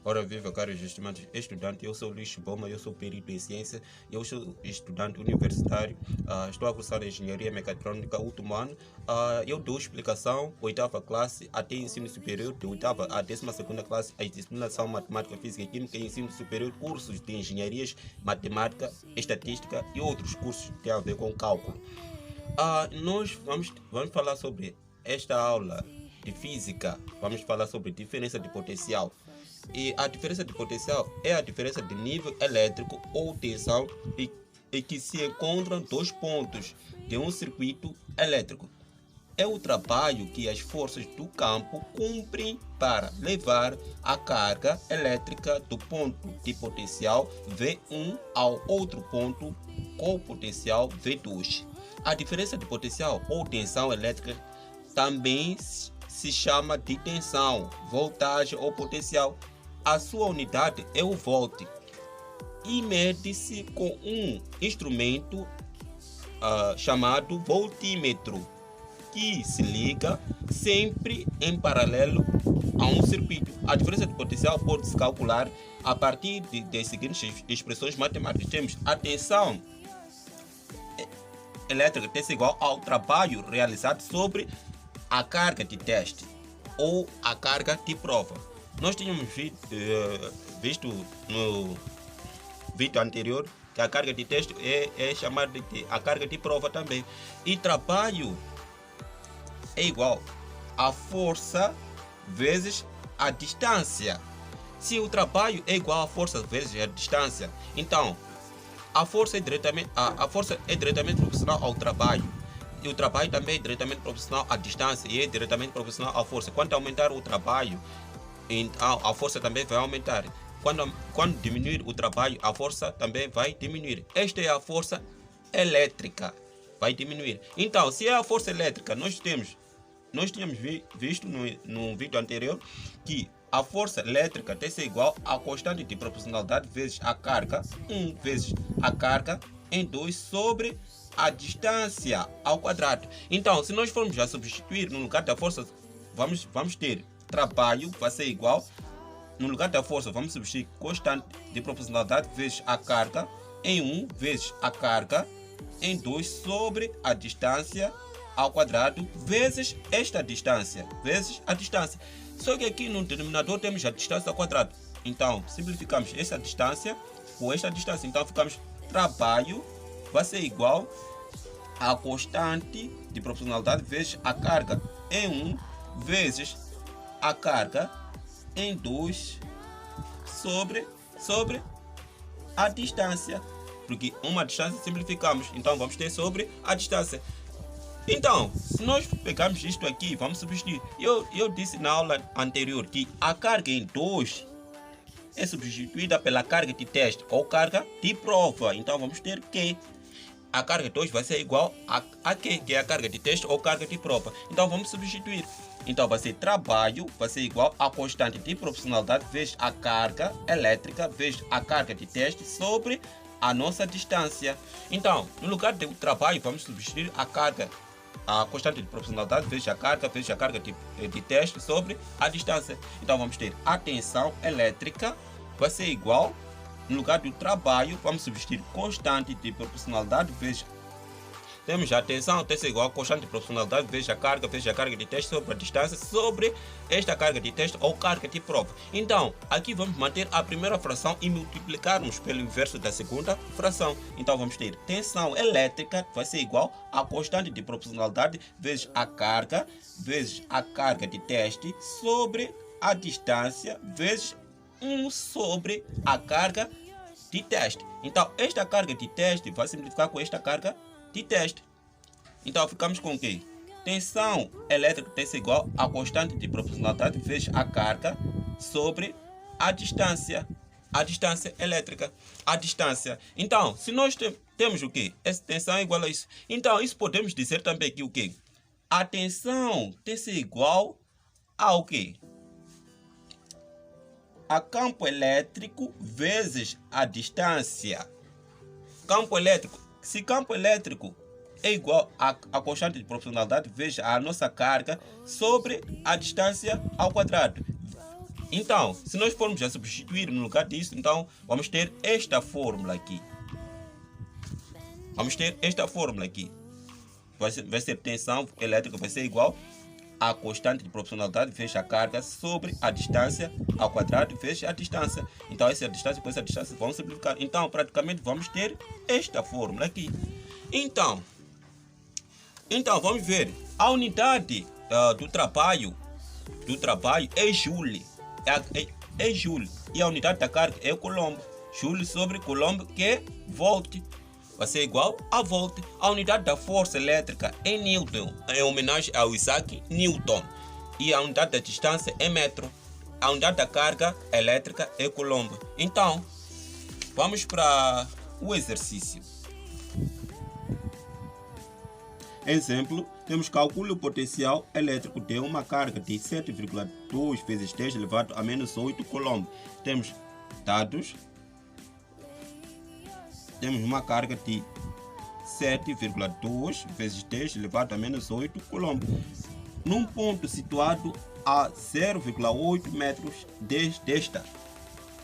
Ora viva, caros estimados estudantes, eu sou Luís Boma, eu sou perito em ciência, eu sou estudante universitário, estou a cursar Engenharia Mecatrônica, último ano. Eu dou explicação, oitava classe até ensino superior, de oitava à 12ª classe, as disciplinas são Matemática, Física e Química, e ensino superior, cursos de Engenharias, Matemática, Estatística e outros cursos que têm a ver com cálculo. Nós vamos falar sobre esta aula de Física, vamos falar sobre diferença de potencial. E a diferença de potencial é a diferença de nível elétrico ou tensão e que se encontram dois pontos de um circuito elétrico. É o trabalho que as forças do campo cumprem para levar a carga elétrica do ponto de potencial V1 ao outro ponto com potencial V2. A diferença de potencial ou tensão elétrica também se chama de tensão, voltagem ou potencial. A sua unidade é o volt e mede-se com um instrumento chamado voltímetro, que se liga sempre em paralelo a um circuito. A diferença de potencial pode-se calcular a partir das seguintes expressões matemáticas. Temos a tensão elétrica tem igual ao trabalho realizado sobre a carga de teste ou a carga de prova. Nós tínhamos visto no vídeo anterior que a carga de teste é chamada de a carga de prova também. E trabalho é igual a força vezes a distância. Se o trabalho é igual a força vezes a distância, então a força é diretamente proporcional ao trabalho. E o trabalho também é diretamente proporcional à distância e é diretamente proporcional à força. Quando aumentar o trabalho, então a força também vai aumentar. Quando diminuir o trabalho, a força também vai diminuir. Esta é a força elétrica, vai diminuir. Então, se é a força elétrica, nós tínhamos visto no vídeo anterior que a força elétrica tem que ser igual à constante de proporcionalidade vezes a carga, 1 vezes a carga em 2 sobre a distância ao quadrado. Então, se nós formos já substituir no lugar da força, vamos ter trabalho vai ser igual, no lugar da força vamos substituir constante de proporcionalidade vezes a carga em 1 vezes a carga em 2 sobre a distância ao quadrado vezes esta distância vezes a distância. Só que aqui no denominador temos a distância ao quadrado. Então, simplificamos essa distância com esta distância. Então, ficamos trabalho vai ser igual a constante de proporcionalidade vezes a carga em 1 vezes a carga em 2 sobre a distância. Porque uma distância simplificamos. Então, vamos ter sobre a distância. Então, se nós pegarmos isto aqui, vamos substituir. Eu disse na aula anterior que a carga em 2 é substituída pela carga de teste ou carga de prova. Então, vamos ter que a carga 2 vai ser igual a que é a carga de teste ou carga de prova. Então, vamos substituir. Então, vai ser trabalho, vai ser igual a constante de proporcionalidade vezes a carga elétrica vezes a carga de teste sobre a nossa distância. Então, no lugar do trabalho, vamos substituir a constante de proporcionalidade vezes a carga de teste sobre a distância. Então, vamos ter a tensão elétrica vai ser igual, no lugar do trabalho, vamos substituir constante de proporcionalidade vezes. Temos a tensão tem que ser igual a constante de proporcionalidade vezes a carga de teste sobre a distância sobre esta carga de teste ou carga de prova. Então, aqui vamos manter a primeira fração e multiplicarmos pelo inverso da segunda fração. Então, vamos ter tensão elétrica vai ser igual a constante de proporcionalidade vezes a carga de teste sobre a distância vezes 1 sobre a carga de teste. Então, esta carga de teste vai simplificar com esta carga de teste. Então, ficamos com o quê? Tensão elétrica tem que ser igual a constante de proporcionalidade vezes a carga sobre a distância elétrica, a distância. Então, se nós temos o quê? Essa tensão é igual a isso. Então, isso podemos dizer também que o quê? A tensão tem que ser igual ao quê? A campo elétrico vezes a distância. Campo elétrico. Se campo elétrico é igual a constante de proporcionalidade vezes a nossa carga sobre a distância ao quadrado. Então, se nós formos a substituir no lugar disso, então vamos ter esta fórmula aqui. Vamos ter esta fórmula aqui. Vai ser tensão elétrica, vai ser igual a constante de proporcionalidade vezes a carga sobre a distância ao quadrado vezes a distância. Então, essa distância com essa distância vão simplificar. Então, praticamente, vamos ter esta fórmula aqui. Então vamos ver. A unidade do trabalho é joule. É joule. E a unidade da carga é coulomb. Joule sobre coulomb, que é volt. Vai ser igual a volt. A unidade da força elétrica é Newton, em homenagem ao Isaac Newton. E a unidade da distância é metro. A unidade da carga elétrica é coulomb. Então, vamos para o exercício. Exemplo, temos calcule o potencial elétrico de uma carga de 7,2 vezes 10 elevado a menos 8 coulomb. Temos dados. Temos uma carga de 7,2 vezes 10 elevado a menos 8 coulomb. Num ponto situado a 0,8 metros desta.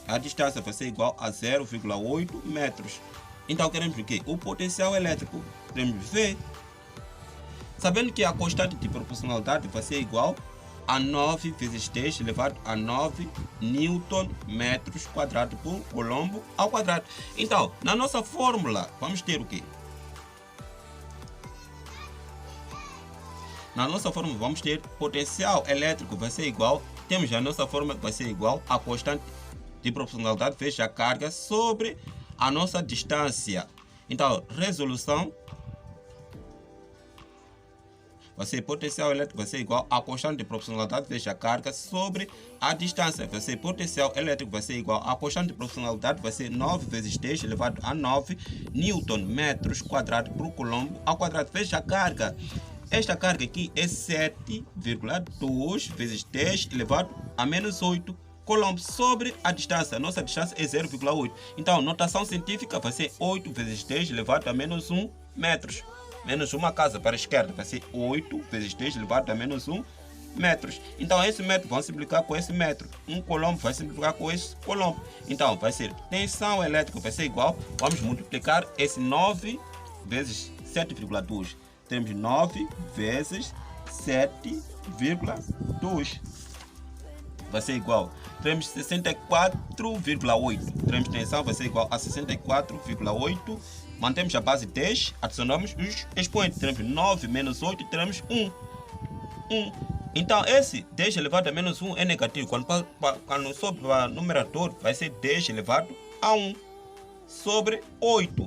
A distância vai ser igual a 0,8 metros. Então queremos o quê? O potencial elétrico. Queremos ver. Sabendo que a constante de proporcionalidade vai ser igual a 9 vezes 10 elevado a 9 Newton metros quadrados por coulomb ao quadrado. Então, na nossa fórmula, vamos ter o quê? Na nossa fórmula, vamos ter potencial elétrico vai ser igual, temos a nossa fórmula que vai ser igual a constante de proporcionalidade vezes a carga sobre a nossa distância. Então, resolução vai ser potencial elétrico vai ser igual a constante de proporcionalidade vezes a carga sobre a distância. Vai ser potencial elétrico vai ser igual a constante de proporcionalidade vai ser 9 vezes 10 elevado a 9 Newton metros quadrados por coulomb ao quadrado vezes a carga. Esta carga aqui é 7,2 vezes 10 elevado a menos 8 coulomb sobre a distância. Nossa distância é 0,8. Então, notação científica vai ser 8 vezes 10 elevado a menos 1 metros. Menos uma casa para a esquerda vai ser 8 vezes 10 elevado a menos 1 metros. Então, esse metro vai simplificar com esse metro. Um coulomb vai simplificar com esse coulomb. Então, vai ser tensão elétrica vai ser igual. Vamos multiplicar esse 9 vezes 7,2. Temos 9 vezes 7,2. Vai ser igual. Temos 64,8. Temos tensão vai ser igual a 64,8. Mantemos a base 10, adicionamos os expoentes. Temos 9 menos 8, teremos 1. Então, esse 10 elevado a menos 1 é negativo. Quando sobe para o numerador, vai ser 10 elevado a 1 sobre 8.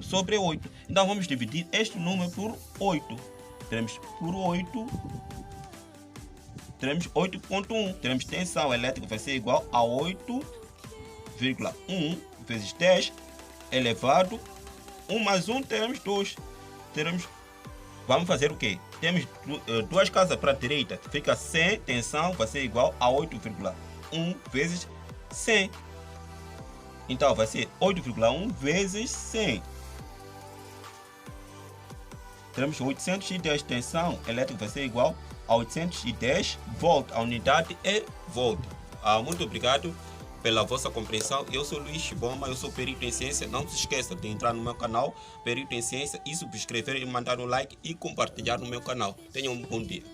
Então, vamos dividir este número por 8. Teremos por 8. Teremos 8,1. Teremos tensão elétrica vai ser igual a 8,1 vezes 10 elevado 1 mais 1 teremos 2. Vamos fazer o quê? Temos duas casas para a direita. Fica 100, tensão vai ser igual a 8,1 vezes 100. Então vai ser 8,1 vezes 100. Teremos 810, tensão elétrica vai ser igual a 810 volt. A unidade é volt. Muito obrigado pela vossa compreensão. Eu sou Luís Chiboma, eu sou perito em ciência. Não se esqueça de entrar no meu canal Perito em Ciência e subscrever e mandar um like e compartilhar no meu canal. Tenham um bom dia.